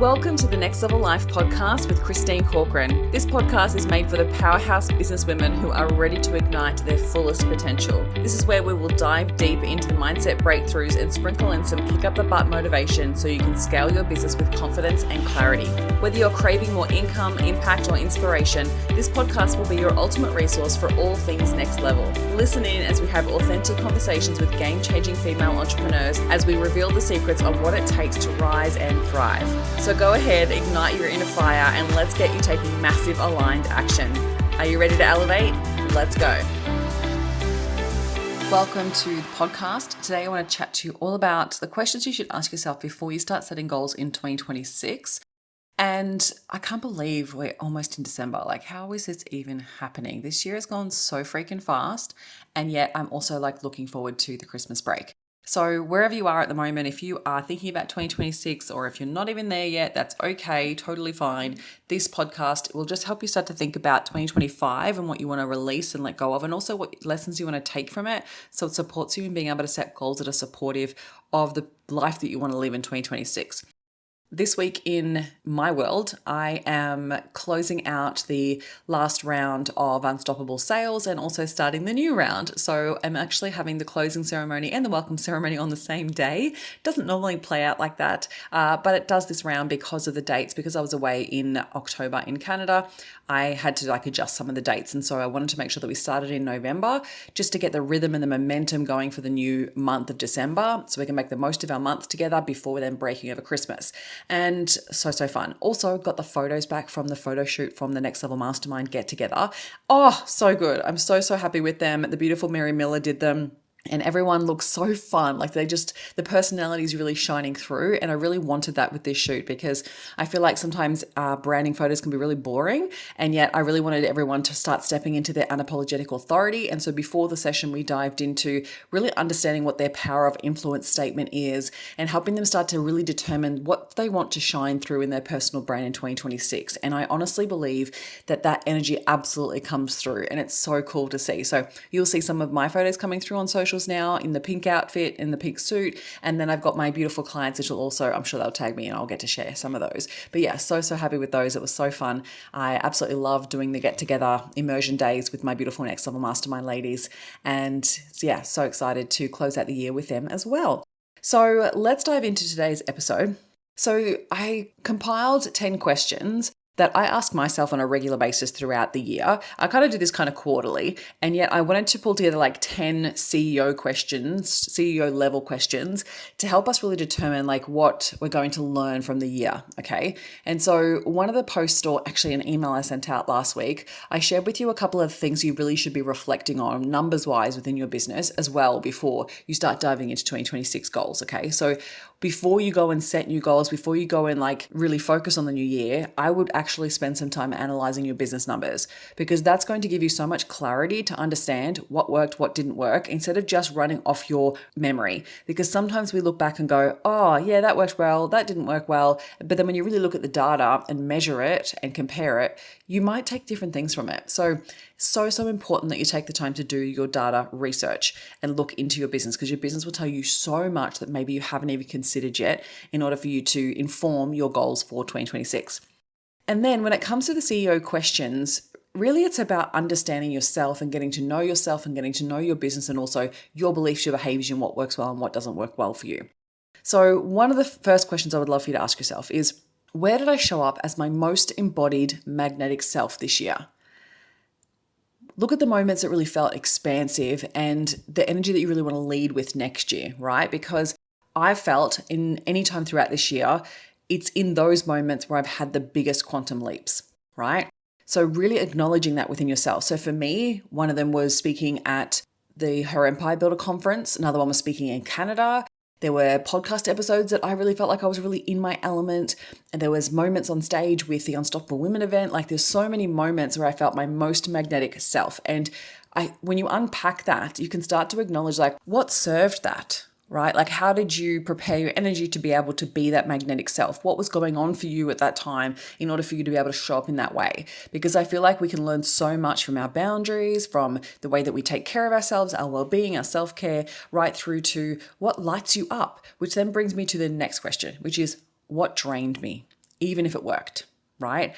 Welcome to the Next Level Life podcast with Christine Corcoran. This podcast is made for the powerhouse businesswomen who are ready to ignite their fullest potential. This is where we will dive deep into the mindset breakthroughs and sprinkle in some kick up the butt motivation so you can scale your business with confidence and clarity. Whether you're craving more income, impact, or inspiration, this podcast will be your ultimate resource for all things next level. Listen in as we have authentic conversations with game-changing female entrepreneurs as we reveal the secrets of what it takes to rise and thrive. So go ahead, ignite your inner fire, and let's get you taking massive aligned action. Are you ready to elevate? Let's go. Welcome to the podcast. Today I want to chat to you all about the questions you should ask yourself before you start setting goals in 2026. And I can't believe we're almost in December. Like, how is this even happening? This year has gone so freaking fast. And yet I'm also looking forward to the Christmas break. So wherever you are at the moment, if you are thinking about 2026 or if you're not even there yet, that's okay, totally fine. This podcast will just help you start to think about 2025 and what you want to release and let go of, and also what lessons you want to take from it. So it supports you in being able to set goals that are supportive of the life that you want to live in 2026. This week in my world, I am closing out the last round of Unstoppable sales and also starting the new round. So I'm actually having the closing ceremony and the welcome ceremony on the same day. Doesn't normally play out like that, but it does this round because of the dates. Because I was away in October in Canada, I had to adjust some of the dates. And so I wanted to make sure that we started in November just to get the rhythm and the momentum going for the new month of December so we can make the most of our month together before then breaking over Christmas. And so fun. Also got the photos back from the photo shoot from the Next Level Mastermind get together. Oh, so good. I'm so happy with them. The beautiful Mary Miller did them. And everyone looks so fun. The personality is really shining through. And I really wanted that with this shoot because I feel like sometimes branding photos can be really boring. And yet I really wanted everyone to start stepping into their unapologetic authority. And so before the session, we dived into really understanding what their power of influence statement is and helping them start to really determine what they want to shine through in their personal brand in 2026. And I honestly believe that energy absolutely comes through. And it's so cool to see. So you'll see some of my photos coming through on social now in the pink outfit, in the pink suit. And then I've got my beautiful clients, which will also, I'm sure they'll tag me and I'll get to share some of those. But yeah, so happy with those. It was so fun. I absolutely love doing the get together immersion days with my beautiful Next Level Mastermind ladies. And yeah, so excited to close out the year with them as well. So let's dive into today's episode. So I compiled 10 questions that I ask myself on a regular basis throughout the year. I kind of do this kind of quarterly, and yet I wanted to pull together 10 CEO questions, CEO level questions to help us really determine what we're going to learn from the year, okay? And so one of the posts, or actually an email I sent out last week, I shared with you a couple of things you really should be reflecting on numbers-wise within your business as well before you start diving into 2026 goals, okay? So before you go and set new goals, before you go and really focus on the new year, I would actually spend some time analyzing your business numbers because that's going to give you so much clarity to understand what worked, what didn't work, instead of just running off your memory. Because sometimes we look back and go, oh yeah, that worked well, that didn't work well. But then when you really look at the data and measure it and compare it, you might take different things from it. So important that you take the time to do your data research and look into your business, because your business will tell you so much that maybe you haven't even considered yet in order for you to inform your goals for 2026. And then when it comes to the CEO questions, really it's about understanding yourself and getting to know yourself and getting to know your business and also your beliefs, your behaviors, and what works well and what doesn't work well for you. So one of the first questions I would love for you to ask yourself is, where did I show up as my most embodied magnetic self this year? Look at the moments that really felt expansive and the energy that you really want to lead with next year, right? Because I've felt in any time throughout this year, it's in those moments where I've had the biggest quantum leaps, right? So really acknowledging that within yourself. So for me, one of them was speaking at the Her Empire Builder conference. Another one was speaking in Canada. There were podcast episodes that I really felt like I was really in my element. And there was moments on stage with the Unstoppable Women event. There's so many moments where I felt my most magnetic self. And when you unpack that, you can start to acknowledge what served that, right? How did you prepare your energy to be able to be that magnetic self? What was going on for you at that time in order for you to be able to show up in that way? Because I feel like we can learn so much from our boundaries, from the way that we take care of ourselves, our well-being, our self-care, right through to what lights you up, which then brings me to the next question, which is, what drained me even if it worked, right?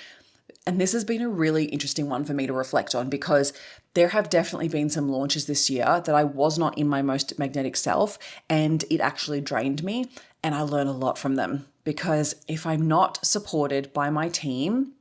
And this has been a really interesting one for me to reflect on, because there have definitely been some launches this year that I was not in my most magnetic self, and it actually drained me, and I learned a lot from them. Because if I'm not supported by my team,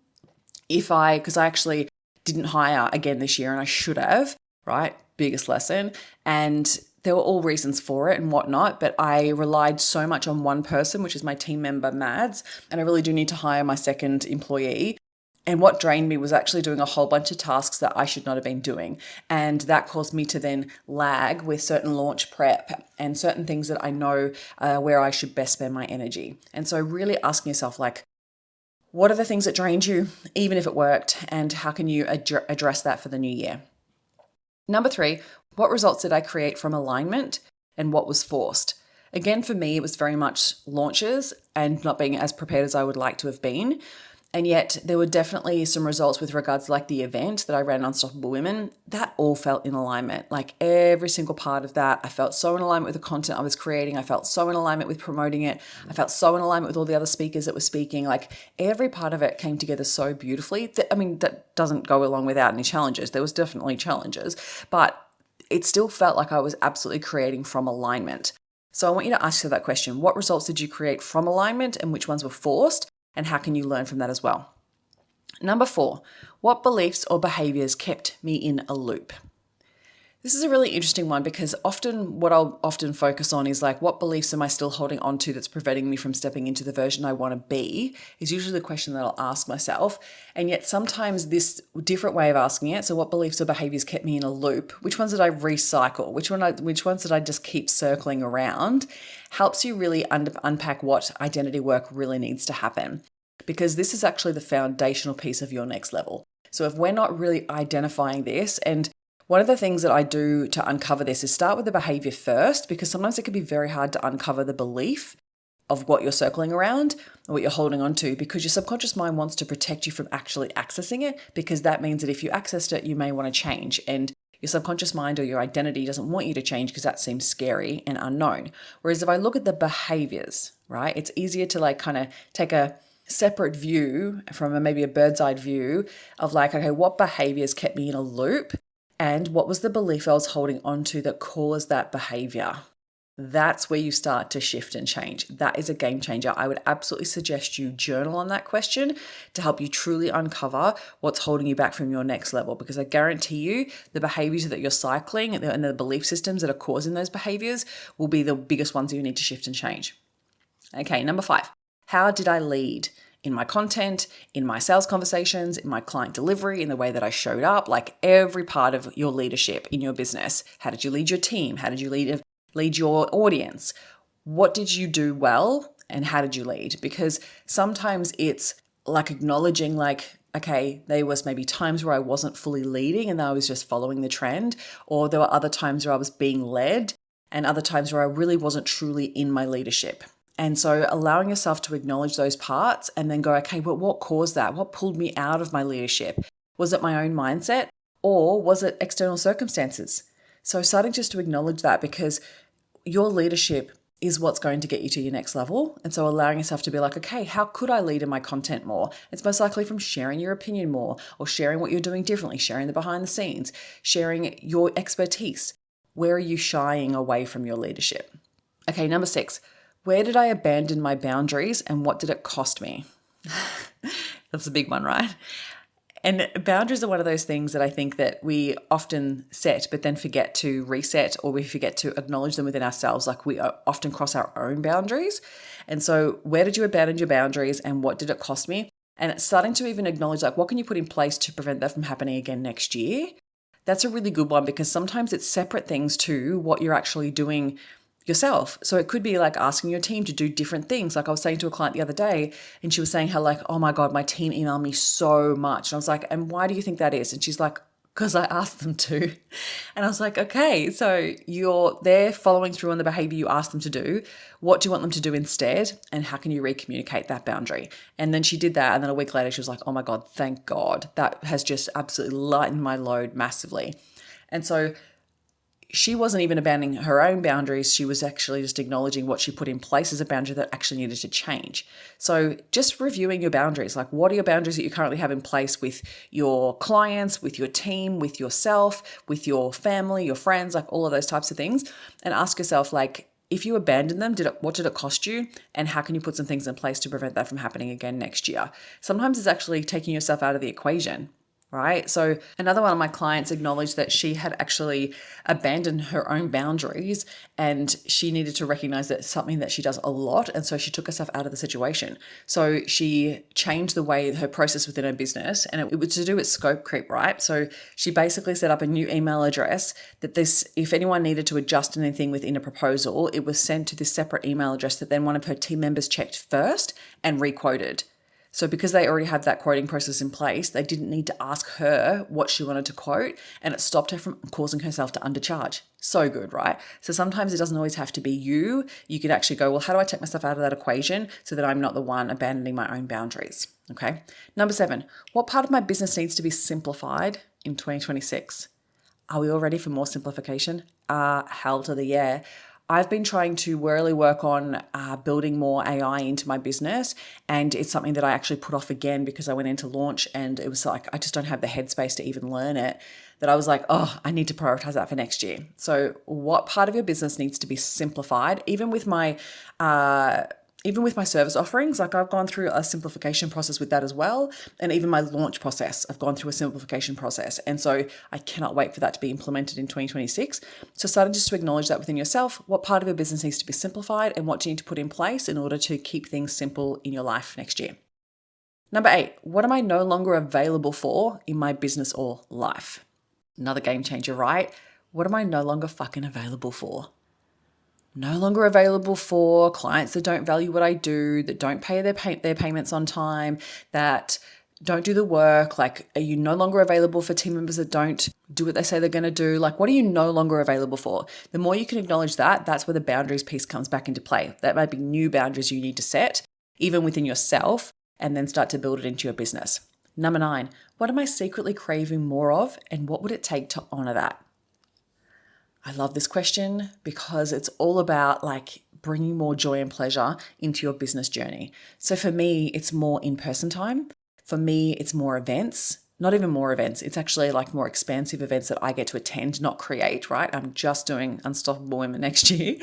because I actually didn't hire again this year and I should have, right? Biggest lesson. And there were all reasons for it and whatnot, but I relied so much on one person, which is my team member, Mads, and I really do need to hire my second employee. And what drained me was actually doing a whole bunch of tasks that I should not have been doing. And that caused me to then lag with certain launch prep and certain things that I know where I should best spend my energy. And so really asking yourself, like, what are the things that drained you, even if it worked, and how can you address that for the new year? Number 3, what results did I create from alignment and what was forced? Again, for me, it was very much launches and not being as prepared as I would like to have been. And yet there were definitely some results with regards to like the event that I ran, Unstoppable Women, that all felt in alignment. Like every single part of that, I felt so in alignment with the content I was creating. I felt so in alignment with promoting it. I felt so in alignment with all the other speakers that were speaking. Like every part of it came together so beautifully. That doesn't go along without any challenges. There was definitely challenges, but it still felt like I was absolutely creating from alignment. So I want you to ask yourself that question. What results did you create from alignment and which ones were forced? And how can you learn from that as well? Number 4, what beliefs or behaviors kept me in a loop? This is a really interesting one, because often what I'll often focus on is like, what beliefs am I still holding on to that's preventing me from stepping into the version I want to be, is usually the question that I'll ask myself. And yet sometimes this different way of asking it, so what beliefs or behaviors kept me in a loop, which ones did I recycle, which ones did I just keep circling around, helps you really unpack what identity work really needs to happen. Because this is actually the foundational piece of your next level. So if we're not really identifying this, and one of the things that I do to uncover this is start with the behavior first, because sometimes it can be very hard to uncover the belief of what you're circling around or what you're holding on to, because your subconscious mind wants to protect you from actually accessing it, because that means that if you accessed it, you may want to change. And your subconscious mind or your identity doesn't want you to change because that seems scary and unknown. Whereas if I look at the behaviors, right, it's easier to like kind of take a separate view from maybe a bird's eye view of like, okay, what behaviors kept me in a loop? And what was the belief I was holding on to that caused that behavior? That's where you start to shift and change. That is a game changer. I would absolutely suggest you journal on that question to help you truly uncover what's holding you back from your next level, because I guarantee you the behaviors that you're cycling and the belief systems that are causing those behaviors will be the biggest ones you need to shift and change. Okay, number 5, how did I lead? In my content, in my sales conversations, in my client delivery, in the way that I showed up, like every part of your leadership in your business. How did you lead your team? How did you lead your audience? What did you do well and how did you lead? Because sometimes it's like acknowledging like, okay, there was maybe times where I wasn't fully leading and I was just following the trend, or there were other times where I was being led and other times where I really wasn't truly in my leadership. And so allowing yourself to acknowledge those parts and then go, okay, but what caused that? What pulled me out of my leadership? Was it my own mindset or was it external circumstances? So starting just to acknowledge that, because your leadership is what's going to get you to your next level. And so allowing yourself to be like, okay, how could I lead in my content more? It's most likely from sharing your opinion more, or sharing what you're doing differently, sharing the behind the scenes, sharing your expertise. Where are you shying away from your leadership? Okay, number 6. Where did I abandon my boundaries and what did it cost me? That's a big one, right? And boundaries are one of those things that I think that we often set, but then forget to reset, or we forget to acknowledge them within ourselves. Like we often cross our own boundaries. And so where did you abandon your boundaries and what did it cost me? And it's starting to even acknowledge like, what can you put in place to prevent that from happening again next year? That's a really good one, because sometimes it's separate things to what you're actually doing yourself. So it could be like asking your team to do different things. Like I was saying to a client the other day, and she was saying how like, oh my God, my team emailed me so much. And I was like, and why do you think that is? And she's like, because I asked them to. And I was like, okay, so they're following through on the behavior you asked them to do. What do you want them to do instead? And how can you recommunicate that boundary? And then she did that. And then a week later, she was like, oh my God, thank God. That has just absolutely lightened my load massively. And so she wasn't even abandoning her own boundaries. She was actually just acknowledging what she put in place as a boundary that actually needed to change. So just reviewing your boundaries, like what are your boundaries that you currently have in place with your clients, with your team, with yourself, with your family, your friends, like all of those types of things. And ask yourself, like, if you abandon them, what did it cost you? And how can you put some things in place to prevent that from happening again next year? Sometimes it's actually taking yourself out of the equation, right? So another one of my clients acknowledged that she had actually abandoned her own boundaries and she needed to recognize that it's something that she does a lot. And so she took herself out of the situation. So she changed the way her process within her business, and it was to do with scope creep, right? So she basically set up a new email address that if anyone needed to adjust anything within a proposal, it was sent to this separate email address that then one of her team members checked first and requoted. So because they already had that quoting process in place, they didn't need to ask her what she wanted to quote, and it stopped her from causing herself to undercharge. So good, right? So sometimes it doesn't always have to be you. You could actually go, well, how do I take myself out of that equation so that I'm not the one abandoning my own boundaries? Okay. Number 7, what part of my business needs to be simplified in 2026? Are we all ready for more simplification? Hell to the yeah. I've been trying to really work on building more AI into my business, and it's something that I actually put off again because I went into launch and it was like I just don't have the headspace to even learn it, that I was like, oh, I need to prioritize that for next year. So what part of your business needs to be simplified? Even with my service offerings, like I've gone through a simplification process with that as well. And even my launch process, I've gone through a simplification process. And so I cannot wait for that to be implemented in 2026. So starting just to acknowledge that within yourself, what part of your business needs to be simplified and what do you need to put in place in order to keep things simple in your life next year. Number 8, what am I no longer available for in my business or life? Another game changer, right? What am I no longer fucking available for? No longer available for clients that don't value what I do, that don't pay their payments on time, that don't do the work. Like, are you no longer available for team members that don't do what they say they're going to do? Like, what are you no longer available for? The more you can acknowledge that, that's where the boundaries piece comes back into play. That might be new boundaries you need to set, even within yourself, and then start to build it into your business. Number 9, what am I secretly craving more of, and what would it take to honor that? I love this question because it's all about like bringing more joy and pleasure into your business journey. So for me, it's more in-person time. For me, it's more events, not even more events. It's actually like more expansive events that I get to attend, not create, right? I'm just doing Unstoppable Women next year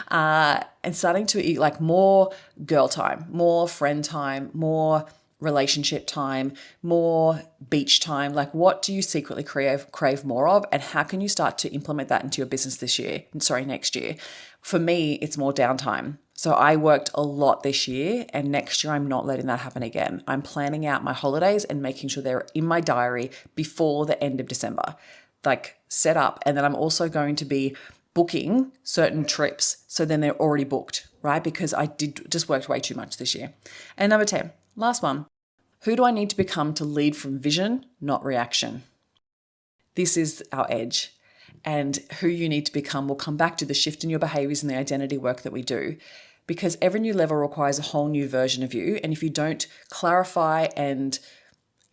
and starting to eat like more girl time, more friend time, more relationship time, more beach time. Like, what do you secretly crave more of, and how can you start to implement that into your business next year? For me, it's more downtime. So I worked a lot this year, and next year I'm not letting that happen again. I'm planning out my holidays and making sure they're in my diary before the end of December, like set up. And then I'm also going to be booking certain trips so then they're already booked, right? Because I did just worked way too much this year. And number 10, last one. Who do I need to become to lead from vision, not reaction? This is our edge. And who you need to become will come back to the shift in your behaviors and the identity work that we do. Because every new level requires a whole new version of you. And if you don't clarify and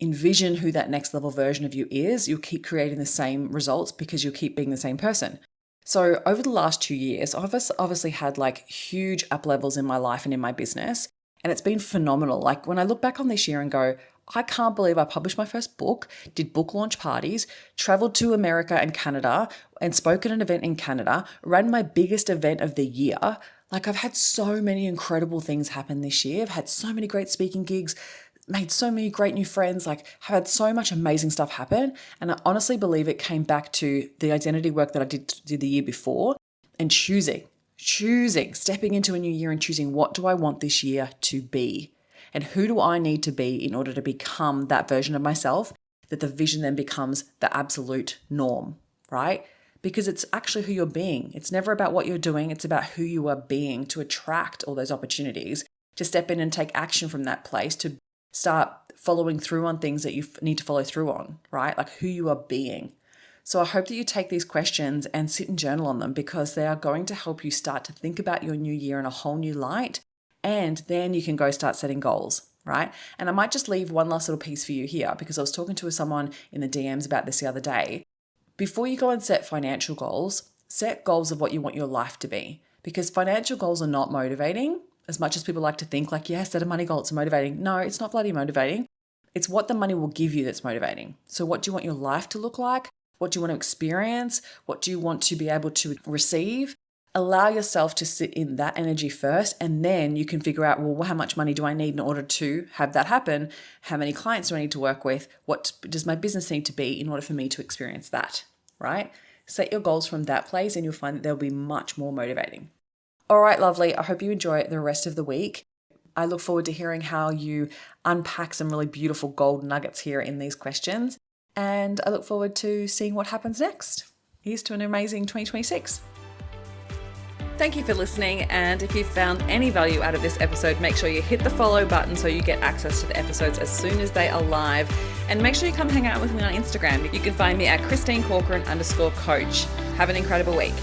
envision who that next level version of you is, you'll keep creating the same results because you'll keep being the same person. So over the last 2 years, I've obviously had like huge up levels in my life and in my business. And it's been phenomenal. Like when I look back on this year and go, I can't believe I published my first book, did book launch parties, traveled to America and Canada and spoke at an event in Canada, ran my biggest event of the year. Like I've had so many incredible things happen this year. I've had so many great speaking gigs, made so many great new friends, like have had so much amazing stuff happen. And I honestly believe it came back to the identity work that I did the year before and stepping into a new year and choosing what do I want this year to be and who do I need to be in order to become that version of myself, that the vision then becomes the absolute norm, right? Because it's actually who you're being. It's never about what you're doing. It's about who you are being to attract all those opportunities, to step in and take action from that place, to start following through on things that you need to follow through on, right? Like who you are being. So I hope that you take these questions and sit and journal on them because they are going to help you start to think about your new year in a whole new light. And then you can go start setting goals, right? And I might just leave one last little piece for you here because I was talking to someone in the DMs about this the other day. Before you go and set financial goals, Set goals of what you want your life to be, because financial goals are not motivating as much as people like to think like, yes, set a money goal, it's motivating. No, it's not bloody motivating. It's what the money will give you that's motivating. So what do you want your life to look like? What do you want to experience? What do you want to be able to receive? Allow yourself to sit in that energy first, and then you can figure out, well, how much money do I need in order to have that happen? How many clients do I need to work with? What does my business need to be in order for me to experience that, right? Set your goals from that place and you'll find that they'll be much more motivating. All right, lovely. I hope you enjoy the rest of the week. I look forward to hearing how you unpack some really beautiful gold nuggets here in these questions. And I look forward to seeing what happens next. Here's to an amazing 2026. Thank you for listening. And if you found any value out of this episode, make sure you hit the follow button so you get access to the episodes as soon as they are live. And make sure you come hang out with me on Instagram. You can find me at ChristineCorcoran_coach. Have an incredible week.